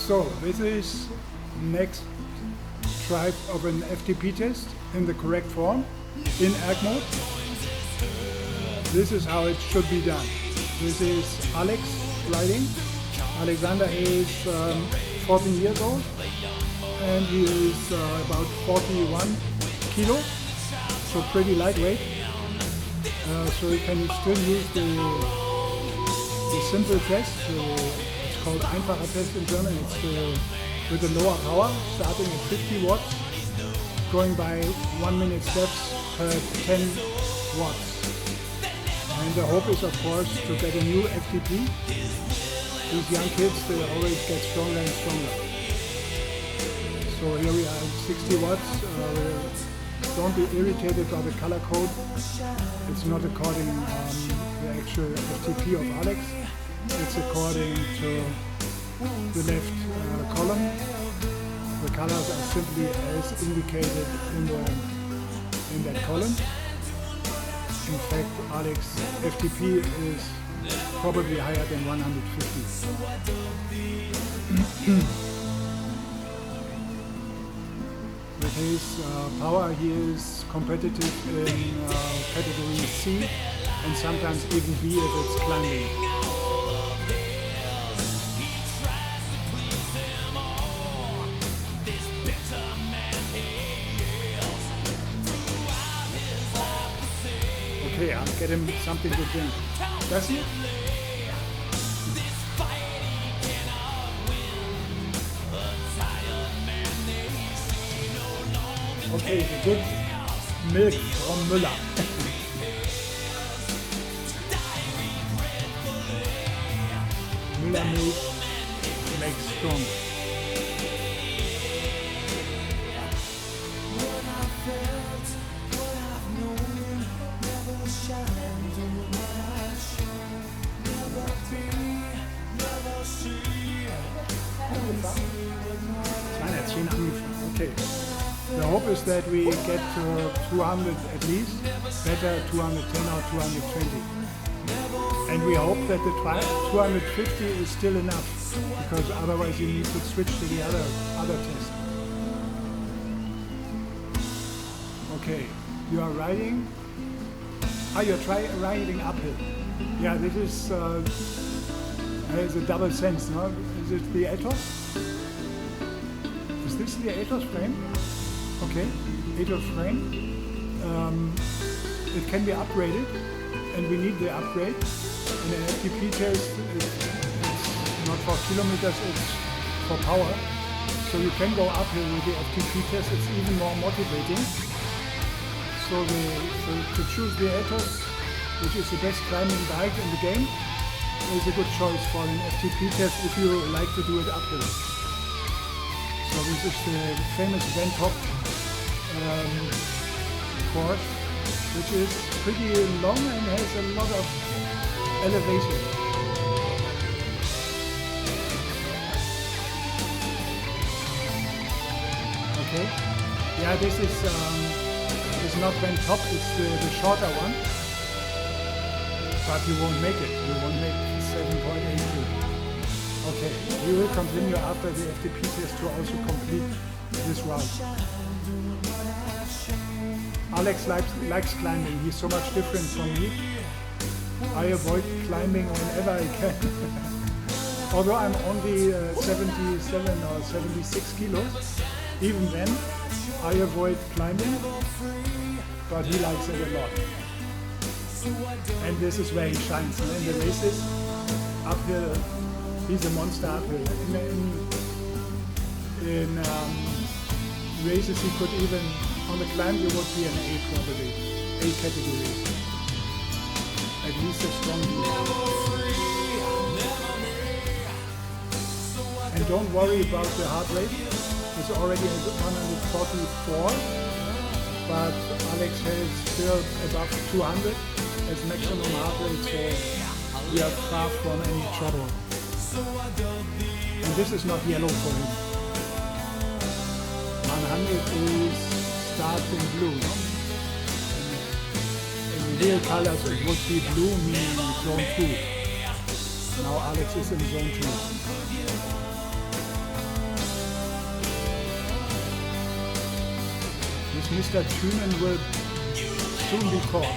So this is next type of an FTP test in the correct form in ERG mode. This is how it should be done. This is Alex riding. Alexander is 14 years old and he is about 41 kilo, so pretty lightweight. So you can still use the simple test. It's called einfacher test in German. It's with a lower power, starting at 50 watts, going by 1 minute steps per 10 watts. And the hope is, of course, to get a new FTP. These young kids, they always get stronger and stronger. So here we are at 60 watts. Don't be irritated by the color code. It's not according the actual FTP of Alex. It's according to the left column. The colors are simply as indicated in that column. In fact, Alex FTP is probably higher than 150. With his power, he is competitive in category C and sometimes even B if it's climbing. Okay, I'll get him something to drink. Does he? Okay, the good milk from Müller. Müller milk makes strong. Okay. The hope is that we get to 200 at least, better 210 or 220. And we hope that the 250 is still enough, because otherwise you need to switch to the other test. Okay, you are riding. You're riding uphill. Yeah, this is has a double sense, no? Is it the Ethos? Is this the Ethos frame? Okay, Ethos frame. It can be upgraded, and we need the upgrade. In an FTP test, it's not for kilometers, it's for power. So you can go uphill with the FTP test, it's even more motivating. So to choose the Ethos, which is the best climbing bike in the game, is a good choice for an FTP test if you like to do it uphill. So this is the famous Van Top course, which is pretty long and has a lot of elevation. Okay, yeah, this is not Van Top, it's the shorter one, but you won't make it. You won't make 7.82. Okay, we will continue after the FTP test to also complete this route. Alex likes climbing. He's so much different from me. I avoid climbing whenever I can. Although I'm only 77 or 76 kilos, even then I avoid climbing, but he likes it a lot. And this is where he shines. In the races, uphill, he's a monster uphill. In races he could even, on the climb you would be an A probably, A category. At least a strong B. And don't worry about the heart rate. It's already at 144, but Alex has still above 200 as maximum heart rate, so we are far from any trouble. And this is not yellow for him. 100 is starting blue, no? In real colors it would be blue, meaning zone 2. Now Alex is in zone 2. This Mr. Tunen will soon be caught.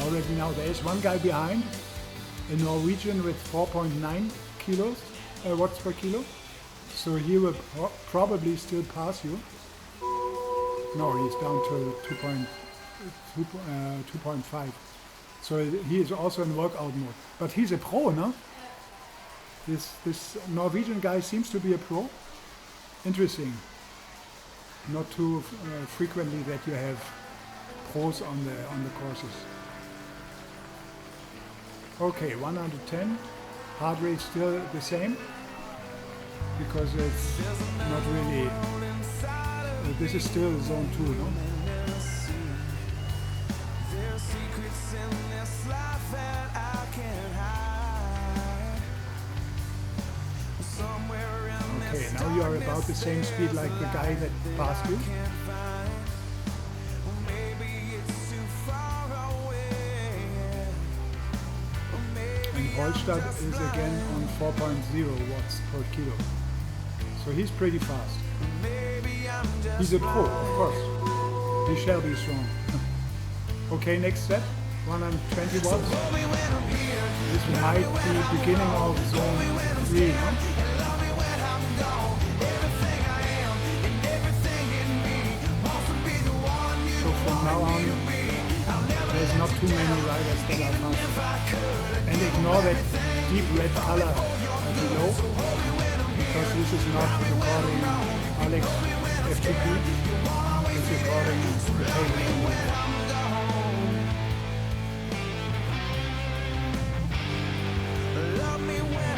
Already now there is one guy behind, a Norwegian with 4.9 kilos, watts per kilo. So he will probably still pass you. No, he's down to 2.5. So he is also in workout mode. But he's a pro, no? This Norwegian guy seems to be a pro. Interesting. Not too frequently that you have pros on the courses. Okay, 110. Heart rate still the same because it's not really. This is still zone 2, no? Okay, now you are about the same speed like the guy that passed you. And Holstad is again on 4.0 watts per kilo. So he's pretty fast. He's a pro, of course. He shall be strong. Okay, next set, 120 watts. This might be beginning of zone 3, no? So from now on, there's not too many riders that are fast. And ignore that deep red color below, because this is not recording Alex FTP, it's recording the table.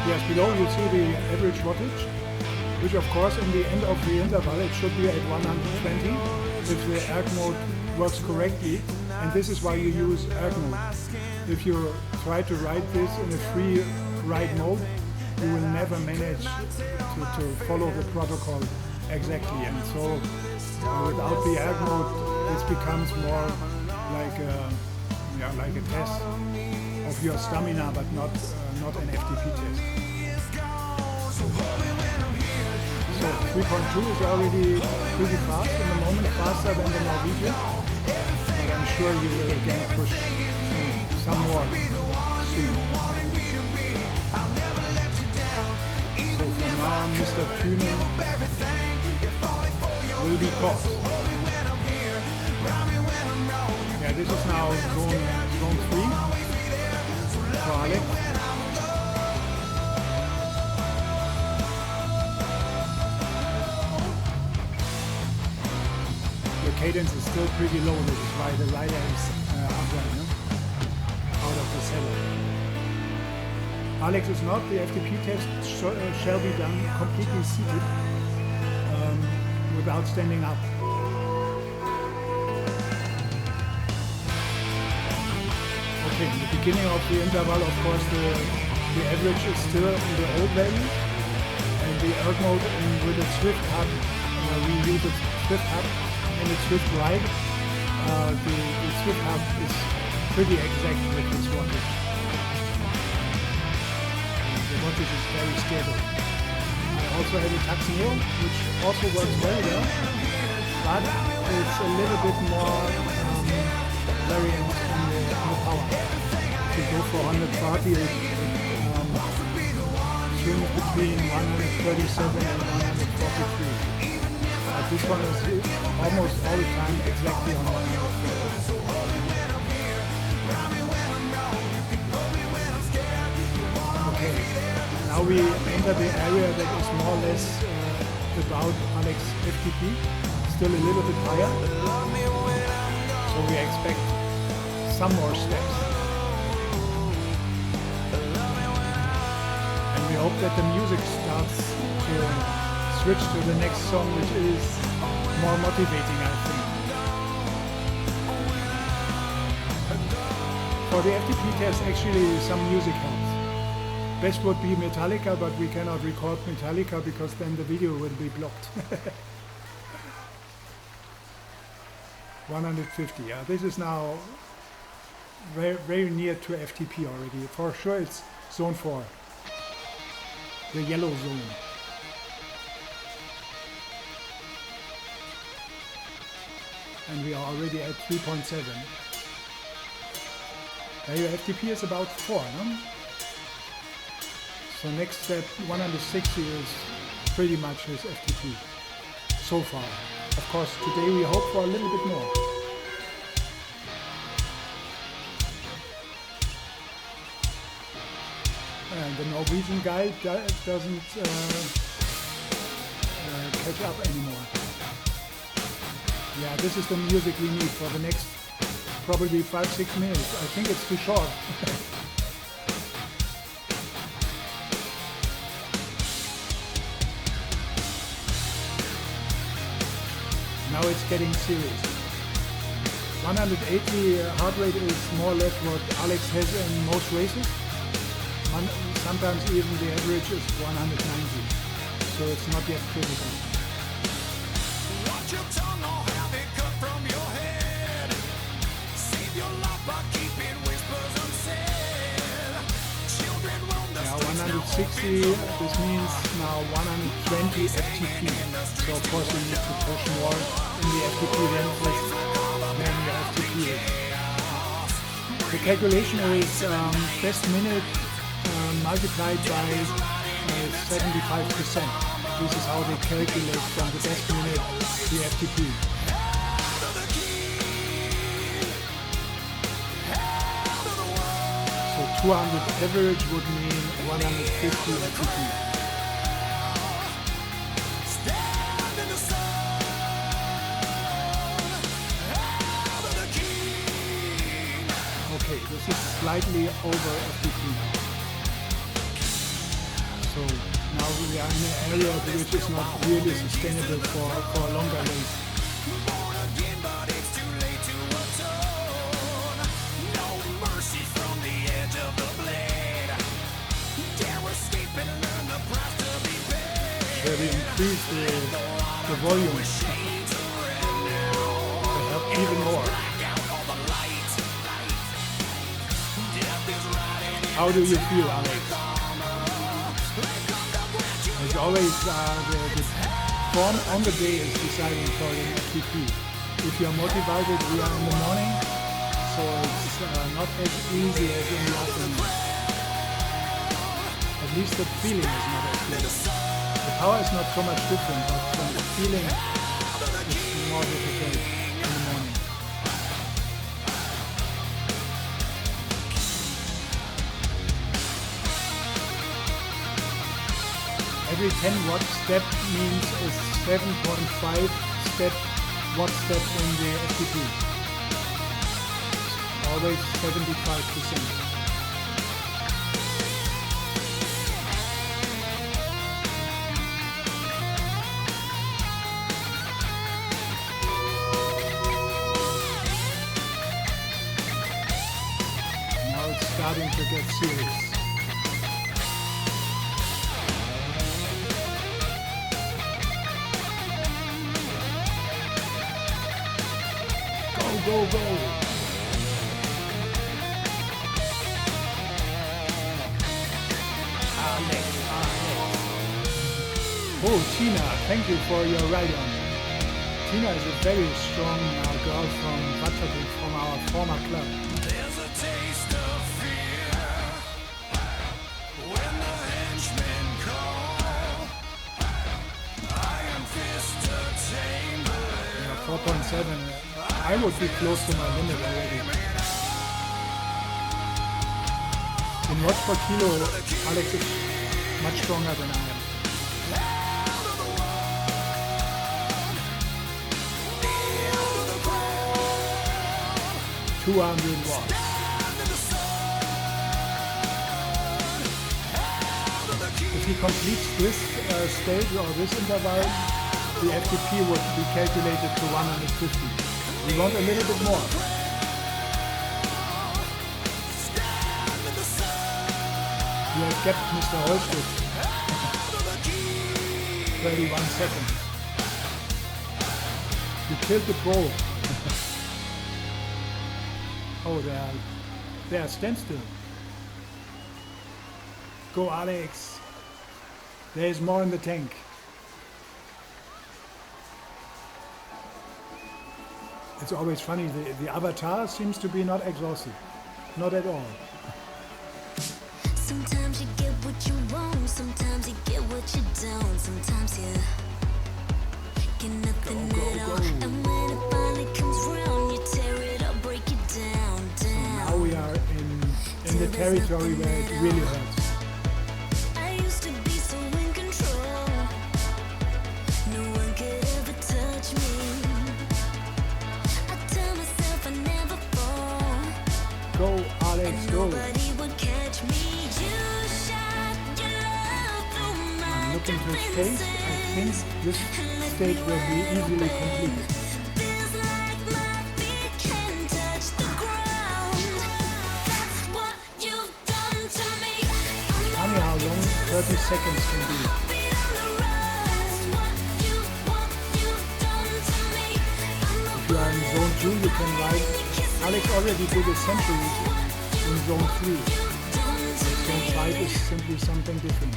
Yes, below you see the average wattage, which of course in the end of the interval it should be at 120 if the ERG mode works correctly, and this is why you use ERG mode. If you try to ride this in a free ride mode, you will never manage to follow the protocol exactly, and so without the ERG mode this becomes more like a test of your stamina, but not an FTP test. So 3.2 is already pretty fast in the moment, faster than the Norwegian, but I'm sure you will again push some more soon. So from now on, Mr. Tuning will be caught. Yeah, this is now zone 3 for Alex. The cadence is still pretty low, this is why the rider is upright, no? Out of the saddle. Alex is not, the FTP test shall be done completely seated without standing up. Okay, in the beginning of the interval, of course, the average is still in the old value, and the ERG mode with the Swift hub, we use the Swift hub and the Swift ride. The Swift hub is pretty exact with this wattage. The wattage is very stable. I also have a Taxneo, which also works very well, but it's a little bit more variant in the power. If you go for 140, it swings between 137 and 143. This one is almost all the time exactly on 140. Okay, now we enter the area that is more or less about Alex FTP, still a little bit higher. So we expect some more steps. And we hope that the music starts to switch to the next song, which is more motivating, I think. For the FTP test, actually some music helps. Best would be Metallica, but we cannot record Metallica because then the video will be blocked. 150, yeah. This is now very, very near to FTP already. For sure it's zone 4. the yellow zone. And we are already at 3.7. Your FTP is about 4, no? So next step, 160 is pretty much his FTP so far. Of course, today we hope for a little bit more. And the Norwegian guy doesn't catch up anymore. Yeah, this is the music we need for the next probably 5-6 minutes. I think it's too short. Now it's getting serious. 180 heart rate is more or less what Alex has in most races. Sometimes even the average is 190, so it's not yet critical. Watch your tongue or have it cut from your head. Save your life by keeping whispers unsaid. Children roam the streets. 160, this means now 120 FTP. So of course you need to push more in the FTP RampTest than your FTP is. The calculation is best minute multiplied by 75%. This is how they calculate from the best minute the FTP. So 200 average would mean 150 FTP. Okay, this is slightly over FTP now. So now we are in an area which is not really sustainable for a longer race. Shall we increase the volume to help even more? How do you feel, Alex? As always, the form on the day is deciding for the FTP. If you are motivated, we are in the morning, so it's not as easy as in the afternoon. At least the feeling is not as good. The power is not so much different, but from the feeling it's more difficult in the morning. Every 10 watt step means a 7.5 watt step in the FTP. Always 75%. Now it's starting to get serious. Go, go! Oh, Tina, thank you for your ride-on. Tina is a very strong girl from Wattfabrik, from our former club. There's a taste of fear when the henchmen call. I am fist a chamber. 4.7. I would be close to my limit already. In watts per kilo, Alex is much stronger than I am. 200 watts. If he completes this stage or this interval, the FTP would be calculated to 150. We want a little bit more. You have kept Mr. Holzschmidt 31 seconds. You killed the pro. Oh, they are standstill. Go, Alex. There is more in the tank. It's always funny, the avatar seems to be not exhausted. Not at all. Sometimes you get what you want, sometimes you get what you don't, sometimes you get nothing at all. And when it finally comes round, you tear it up, break it down. So now we are in the territory where it really hurts. I used to be so in control, no one could ever touch me. I tell myself I never fall, Go, Alex, go. nobody would catch me. You shot your love through my Look into his face. I think this stage will be easily completed. feels like my feet can't touch the ground. That's what you've done to me. Funny how long 30 seconds can be. Beat on the run. What you've done to me. If you are in zone 2, you can ride. Alex already did a century in zone 3. Zone 5 is simply something different.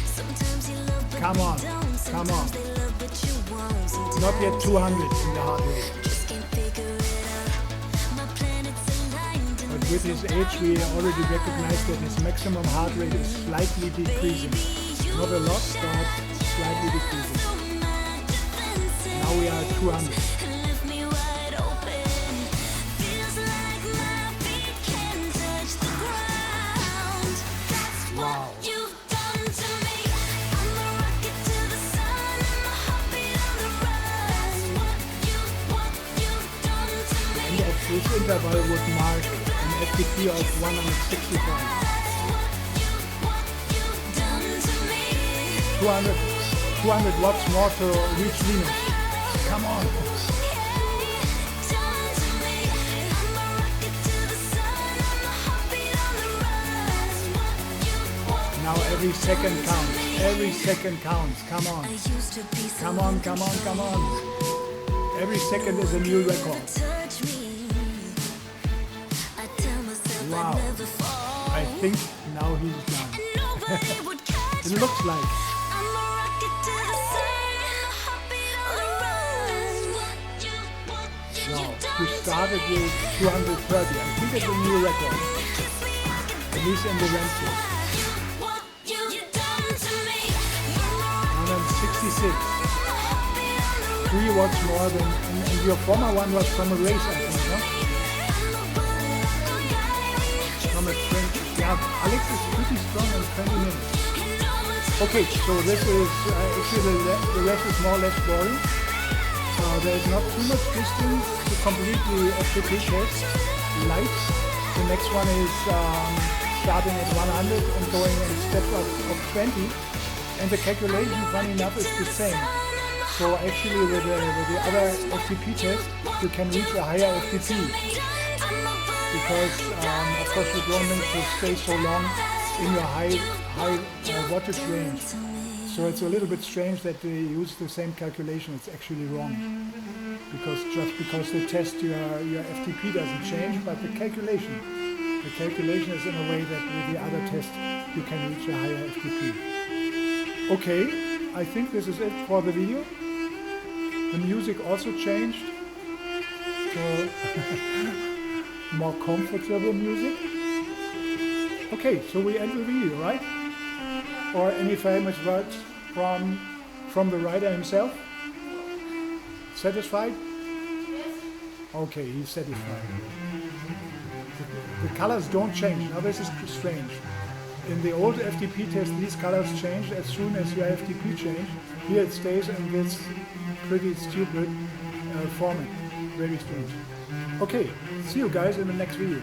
Sometimes you love but Come on, you don't. come on. Sometimes they love but you won't. Sometimes Not yet 200 in the heart rate. just can't figure it out. My planets aligned and But with his age, we already recognize that his maximum heart rate is slightly decreasing. Not a lot, but slightly decreasing. Now we are at 200. left me wide open. Feels like my feet can't touch the ground. That's Wow. what you've done to me. I'm a rocket to the sun and my heartbeat on the run. What you've done to me. End of this interval would mark an FTP of 165. What you've done to me. 200 watts more to reach Venus. Come on. Done to me. I'm a rocket to the sun and my heartbeat on the run. Now every second counts. Every second counts. Come on. I used to be so Come on, come on, come on. Every second is a new record. touch me. I tell myself Wow. I never fall. I think now he's done. Nobody would catch It me. looks like. I'm a rocket to the sun and my heartbeat on the run. Wow. We started with 230. I think it's a new record. At least in the RampTest. What you've done to me. 166. 3 watts more than, and your former one was from a race, I think, no? From a sprint. Yeah, Alex is pretty strong in 20 minutes. Okay, so this is actually the rest is more or less boring. There is not too much distance to complete the FTP test light. The next one is starting at 100 and going in steps of 20. And the calculation, funny enough, is the same. So actually with the other FTP test, you can reach a higher FTP. Because of course you don't need to stay so long in your high wattage range. So it's a little bit strange that they use the same calculation. It's actually wrong. Just because the test your FTP doesn't change, but the calculation is in a way that with the other test you can reach a higher FTP. Okay, I think this is it for the video. The music also changed to more comfortable music. Okay, so we end the video, right? Or any famous words from the rider himself? Satisfied? Yes. Okay, he's satisfied. The colors don't change. Now this is strange. In the old FTP test, these colors changed as soon as your FTP changed. Here it stays in this pretty stupid format. Very strange. Okay, see you guys in the next video.